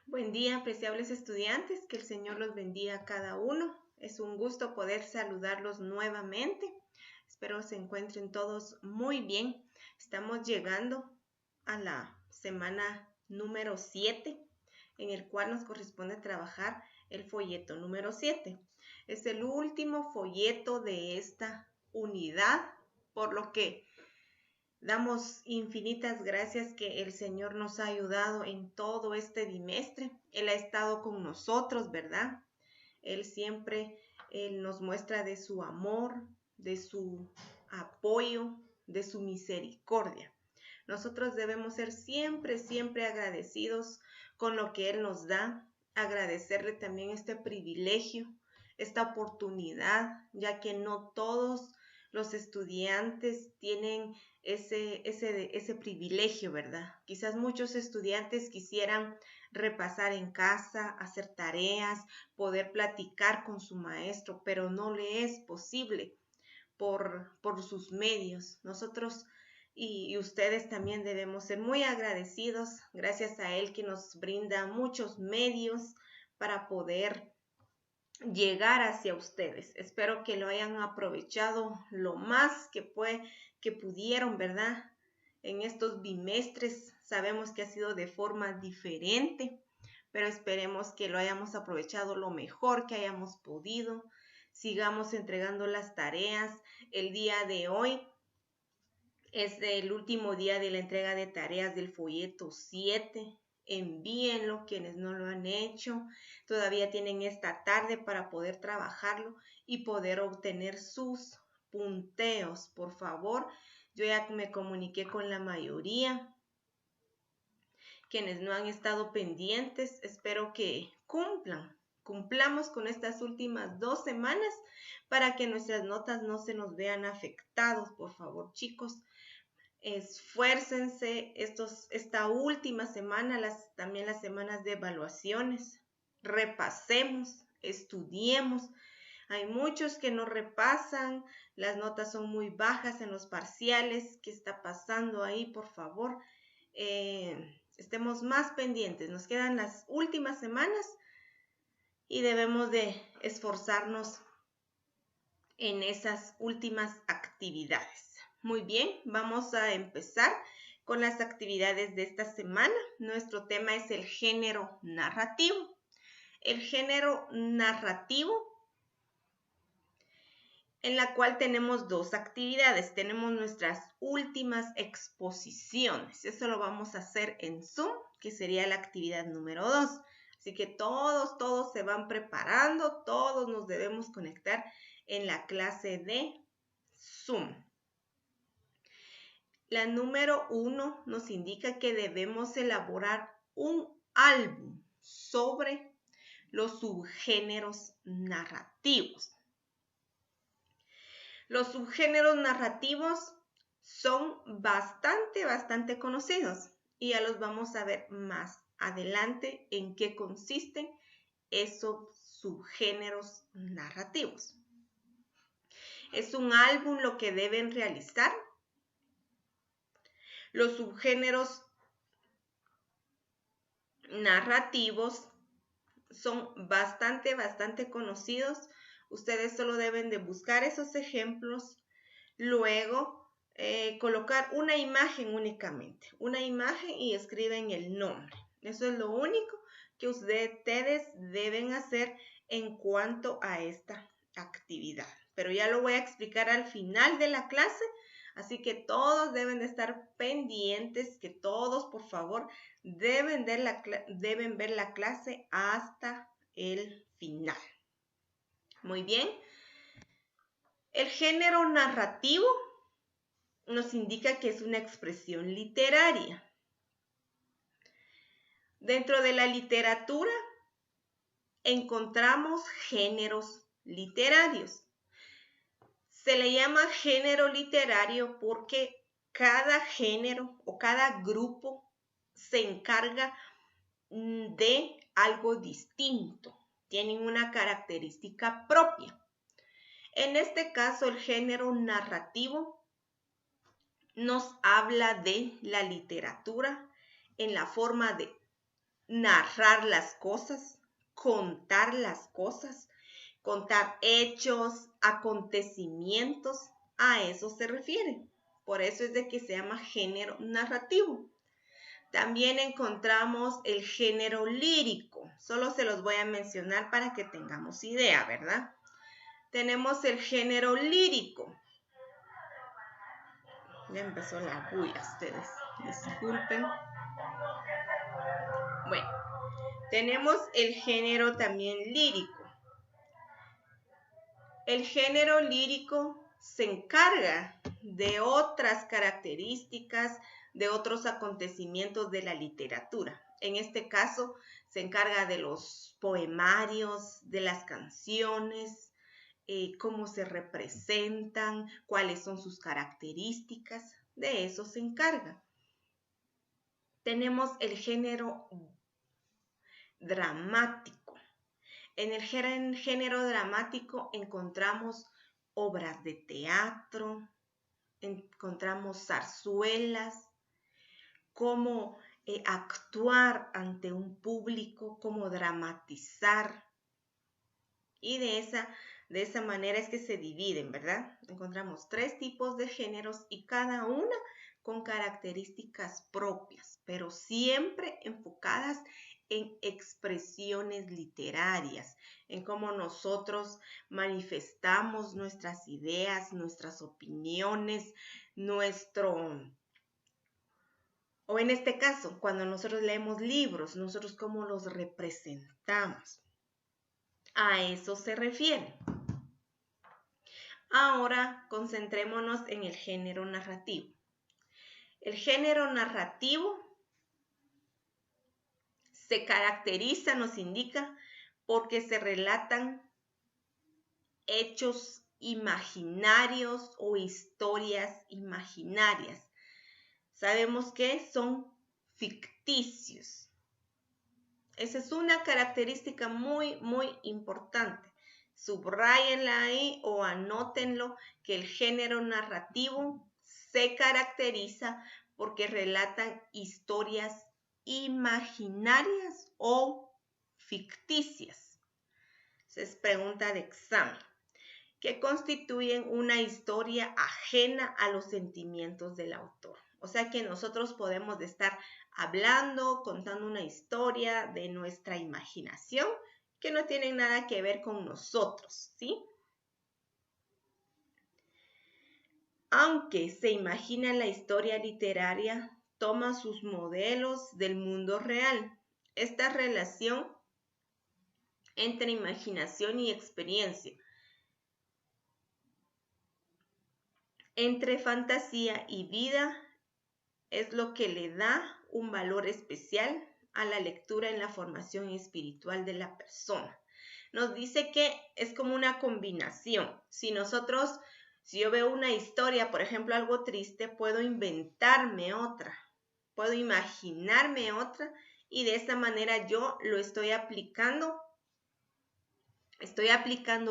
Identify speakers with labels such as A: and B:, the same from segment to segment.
A: Buen día, apreciables estudiantes, que el Señor los bendiga a cada uno. Es un gusto poder saludarlos nuevamente. Espero se encuentren todos muy bien. Estamos llegando a la semana número 7, en el cual nos corresponde trabajar el folleto número 7. Es el último folleto de esta unidad, por lo que damos infinitas gracias que el Señor nos ha ayudado en todo este bimestre. Él ha estado con nosotros, ¿verdad? Él siempre nos muestra de su amor, de su apoyo, de su misericordia. Nosotros debemos ser siempre, siempre agradecidos con lo que Él nos da, agradecerle también este privilegio, esta oportunidad, ya que no todos los estudiantes tienen ese privilegio, ¿verdad? Quizás muchos estudiantes quisieran repasar en casa, hacer tareas, poder platicar con su maestro, pero no le es posible por sus medios. Nosotros y ustedes también debemos ser muy agradecidos, gracias a Él que nos brinda muchos medios para poder llegar hacia ustedes. Espero que lo hayan aprovechado lo más que pudieron, ¿verdad? En estos bimestres sabemos que ha sido de forma diferente, pero esperemos que lo hayamos aprovechado lo mejor que hayamos podido. Sigamos entregando las tareas. El día de hoy es el último día de la entrega de tareas del folleto 7. Envíenlo quienes no lo han hecho. Todavía tienen esta tarde para poder trabajarlo y poder obtener sus punteos. Por favor, yo ya me comuniqué con la mayoría. Quienes no han estado pendientes, espero que cumplamos con estas últimas 2 semanas para que nuestras notas no se nos vean afectados. Por favor, chicos, esfuércense esta última semana, también las semanas de evaluaciones. Repasemos, estudiemos. Hay muchos que no repasan, las notas son muy bajas en los parciales. ¿Qué está pasando ahí? Por favor, estemos más pendientes. Nos quedan las últimas semanas y debemos de esforzarnos en esas últimas actividades. Muy bien, vamos a empezar con las actividades de esta semana. Nuestro tema es el género narrativo. El género narrativo, en la cual tenemos 2 actividades. Tenemos nuestras últimas exposiciones. Eso lo vamos a hacer en Zoom, que sería la actividad número 2. Así que todos se van preparando, todos nos debemos conectar en la clase de Zoom. La número 1 nos indica que debemos elaborar un álbum sobre los subgéneros narrativos. Los subgéneros narrativos son bastante conocidos y ya los vamos a ver más adelante en qué consisten esos subgéneros narrativos. Es un álbum lo que deben realizar. Los subgéneros narrativos son bastante conocidos. Ustedes solo deben de buscar esos ejemplos, luego colocar una imagen únicamente, una imagen y escriben el nombre. Eso es lo único que ustedes deben hacer en cuanto a esta actividad. Pero ya lo voy a explicar al final de la clase, así que todos deben de estar pendientes, que todos, por favor, deben ver la clase hasta el final. Muy bien. El género narrativo nos indica que es una expresión literaria. Dentro de la literatura encontramos géneros literarios. Se le llama género literario porque cada género o cada grupo se encarga de algo distinto. Tienen una característica propia. En este caso, el género narrativo nos habla de la literatura en la forma de narrar las cosas, contar las cosas, contar hechos, acontecimientos, a eso se refiere. Por eso es de que se llama género narrativo. También encontramos el género lírico. Solo se los voy a mencionar para que tengamos idea, ¿verdad? Tenemos el género lírico. Ya empezó la bulla, ustedes disculpen. Bueno, tenemos el género también lírico. El género lírico se encarga de otras características, de otros acontecimientos de la literatura. En este caso, se encarga de los poemarios, de las canciones, cómo se representan, cuáles son sus características. De eso se encarga. Tenemos el género dramático. En el género dramático encontramos obras de teatro, encontramos zarzuelas, cómo actuar ante un público, cómo dramatizar. Y de esa manera es que se dividen, ¿verdad? Encontramos 3 tipos de géneros y cada una con características propias, pero siempre enfocadas en expresiones literarias, en cómo nosotros manifestamos nuestras ideas, nuestras opiniones, o en este caso, cuando nosotros leemos libros, nosotros cómo los representamos. A eso se refiere. Ahora concentrémonos en el género narrativo. El género narrativo se caracteriza, nos indica, porque se relatan hechos imaginarios o historias imaginarias. Sabemos que son ficticios. Esa es una característica muy, muy importante. Subrayenla ahí o anótenlo, que el género narrativo se caracteriza porque relatan historias imaginarias o ficticias. Es pregunta de examen. Que constituyen una historia ajena a los sentimientos del autor. O sea que nosotros podemos estar hablando, contando una historia de nuestra imaginación que no tienen nada que ver con nosotros, ¿sí? Aunque se imagina la historia literaria, toma sus modelos del mundo real. Esta relación entre imaginación y experiencia, entre fantasía y vida, es lo que le da un valor especial a la lectura en la formación espiritual de la persona. Nos dice que es como una combinación. Si yo veo una historia, por ejemplo, algo triste, puedo inventarme otra, puedo imaginarme otra y de esa manera yo lo estoy aplicando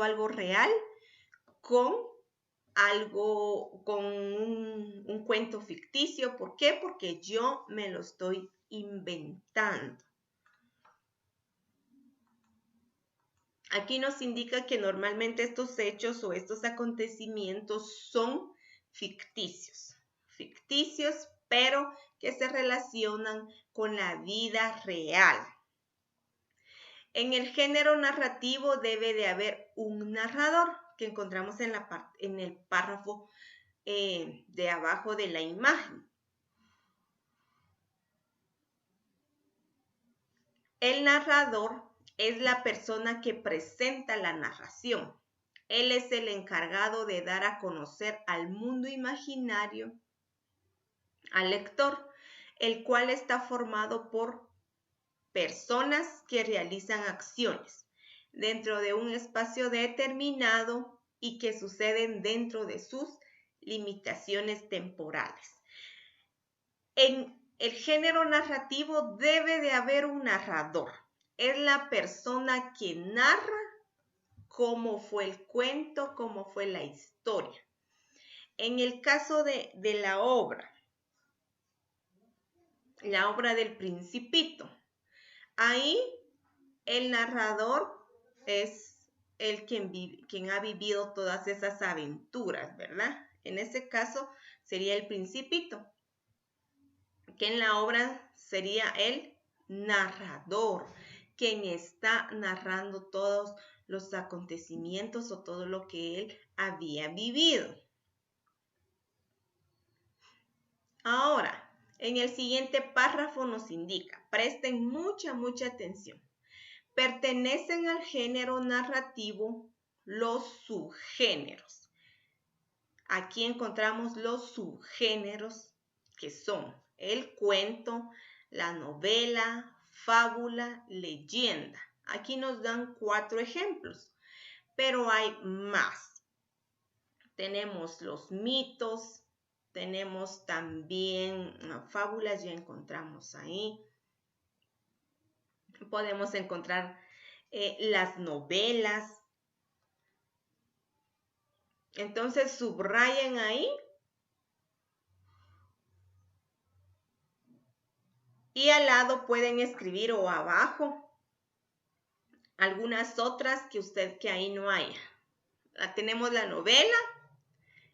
A: algo real con un cuento ficticio. ¿Por qué? Porque yo me lo estoy inventando. Aquí nos indica que normalmente estos hechos o estos acontecimientos son ficticios, pero que se relacionan con la vida real. En el género narrativo debe de haber un narrador, que encontramos en el párrafo de abajo de la imagen. El narrador es la persona que presenta la narración. Él es el encargado de dar a conocer al mundo imaginario al lector, el cual está formado por personas que realizan acciones dentro de un espacio determinado y que suceden dentro de sus limitaciones temporales. En el género narrativo debe de haber un narrador. Es la persona que narra cómo fue el cuento, cómo fue la historia. En el caso de la obra del Principito, Ahí el narrador es quien ha vivido todas esas aventuras, ¿verdad? En ese caso sería el Principito, que en la obra sería el narrador, quien está narrando todos los acontecimientos o todo lo que él había vivido. Ahora, en el siguiente párrafo nos indica, presten mucha atención. Pertenecen al género narrativo los subgéneros. Aquí encontramos los subgéneros que son el cuento, la novela, fábula, leyenda. Aquí nos dan 4 ejemplos, pero hay más. Tenemos los mitos, tenemos también fábulas, ya encontramos ahí. Podemos encontrar las novelas. Entonces subrayen ahí y al lado pueden escribir o abajo algunas otras que ahí no haya. Tenemos la novela,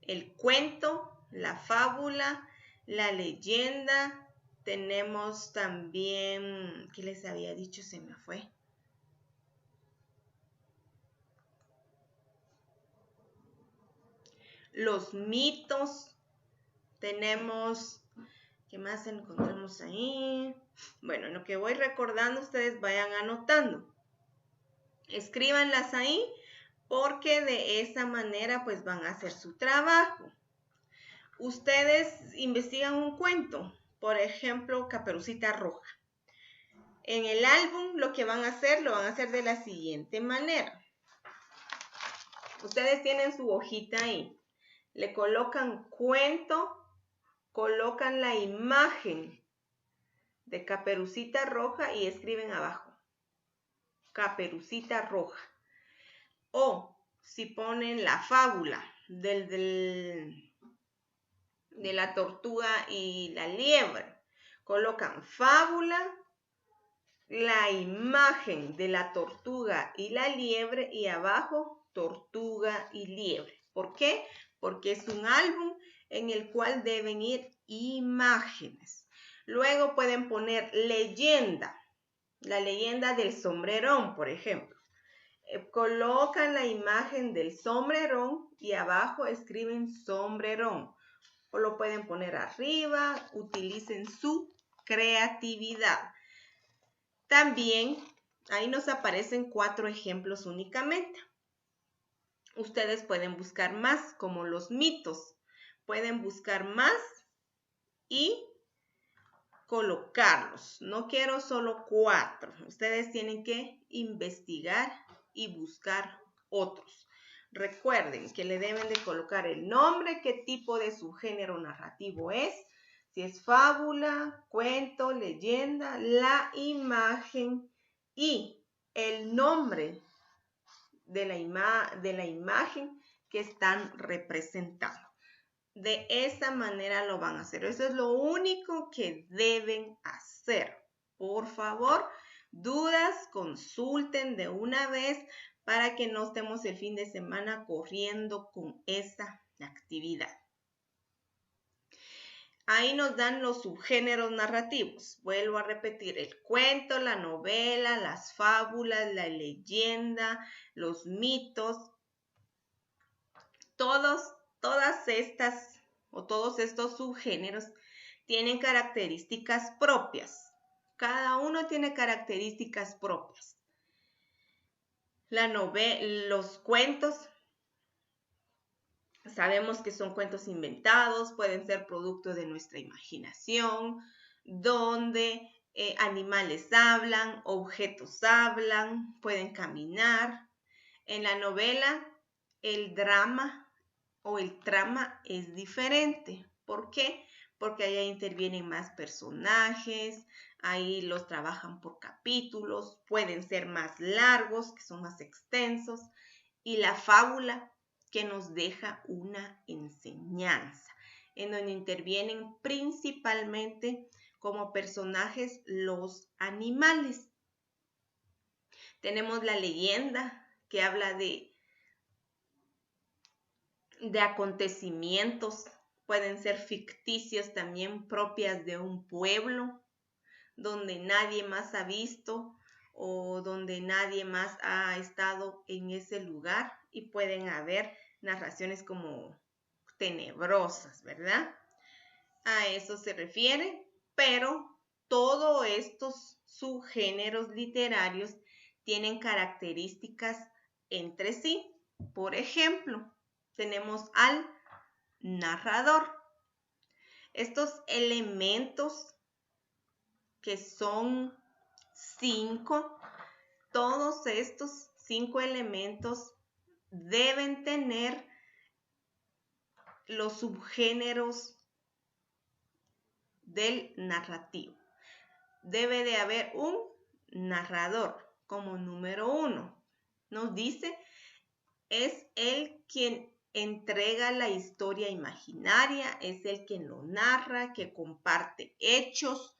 A: el cuento, la fábula, la leyenda. Tenemos también, ¿qué les había dicho? Se me fue. Los mitos. Tenemos, ¿qué más encontramos ahí? Bueno, en lo que voy recordando, ustedes vayan anotando. Escríbanlas ahí porque de esa manera pues van a hacer su trabajo. Ustedes investigan un cuento, por ejemplo, Caperucita Roja. En el álbum lo van a hacer de la siguiente manera. Ustedes tienen su hojita ahí. Le colocan cuento, colocan la imagen de Caperucita Roja y escriben abajo. Caperucita Roja. O si ponen la fábula de la tortuga y la liebre, colocan fábula, la imagen de la tortuga y la liebre y abajo tortuga y liebre. ¿Por qué? Porque es un álbum en el cual deben ir imágenes. Luego pueden poner leyenda, la leyenda del sombrerón, por ejemplo. Colocan la imagen del sombrerón y abajo escriben sombrerón. O lo pueden poner arriba, utilicen su creatividad. También ahí nos aparecen 4 ejemplos únicamente. Ustedes pueden buscar más, como los mitos. Pueden buscar más y colocarlos. No quiero solo 4. Ustedes tienen que investigar y buscar otros. Recuerden que le deben de colocar el nombre, qué tipo de subgénero narrativo es, si es fábula, cuento, leyenda, la imagen y el nombre de la imagen que están representando. De esa manera lo van a hacer. Eso es lo único que deben hacer. Por favor, dudas, consulten de una vez para que no estemos el fin de semana corriendo con esa actividad. Ahí nos dan los subgéneros narrativos. Vuelvo a repetir, el cuento, la novela, las fábulas, la leyenda, los mitos. Todas estas o todos estos subgéneros tienen características propias. Cada uno tiene características propias. Los cuentos, sabemos que son cuentos inventados, pueden ser producto de nuestra imaginación, donde animales hablan, objetos hablan, pueden caminar. En la novela, el drama o el trama es diferente. ¿Por qué? Porque allá intervienen más personajes, ahí los trabajan por capítulos, pueden ser más largos, que son más extensos, y la fábula que nos deja una enseñanza, en donde intervienen principalmente como personajes los animales. Tenemos la leyenda que habla de acontecimientos, pueden ser ficticios también, propias de un pueblo donde nadie más ha visto o donde nadie más ha estado en ese lugar, y pueden haber narraciones como tenebrosas, ¿verdad? A eso se refiere, pero todos estos subgéneros literarios tienen características entre sí. Por ejemplo, tenemos al narrador. Estos elementos, que son 5, todos estos 5 elementos deben tener los subgéneros del narrativo. Debe de haber un narrador como número 1. Nos dice, es el quien entrega la historia imaginaria, es el que lo narra, que comparte hechos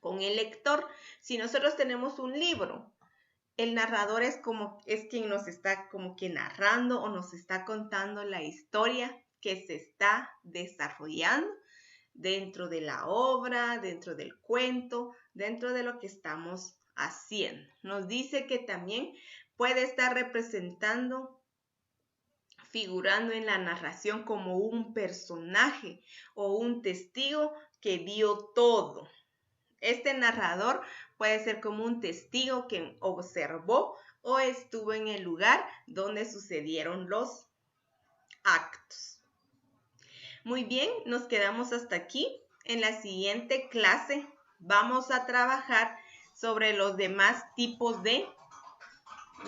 A: con el lector. Si nosotros tenemos un libro, el narrador es quien nos está como que narrando o nos está contando la historia que se está desarrollando dentro de la obra, dentro del cuento, dentro de lo que estamos haciendo. Nos dice que también puede estar representando, figurando en la narración como un personaje o un testigo que vio todo. Este narrador puede ser como un testigo que observó o estuvo en el lugar donde sucedieron los actos. Muy bien, nos quedamos hasta aquí. En la siguiente clase vamos a trabajar sobre los demás tipos de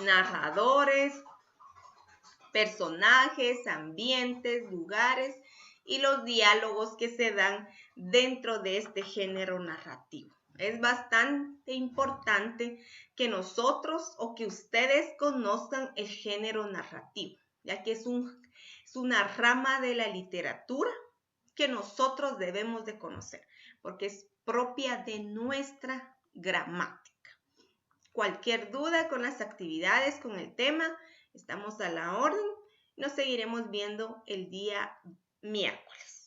A: narradores, personajes, ambientes, lugares y los diálogos que se dan dentro de este género narrativo. Es bastante importante que nosotros o que ustedes conozcan el género narrativo, ya que es una rama de la literatura que nosotros debemos de conocer, porque es propia de nuestra gramática. Cualquier duda con las actividades, con el tema, estamos a la orden. Nos seguiremos viendo el día miércoles.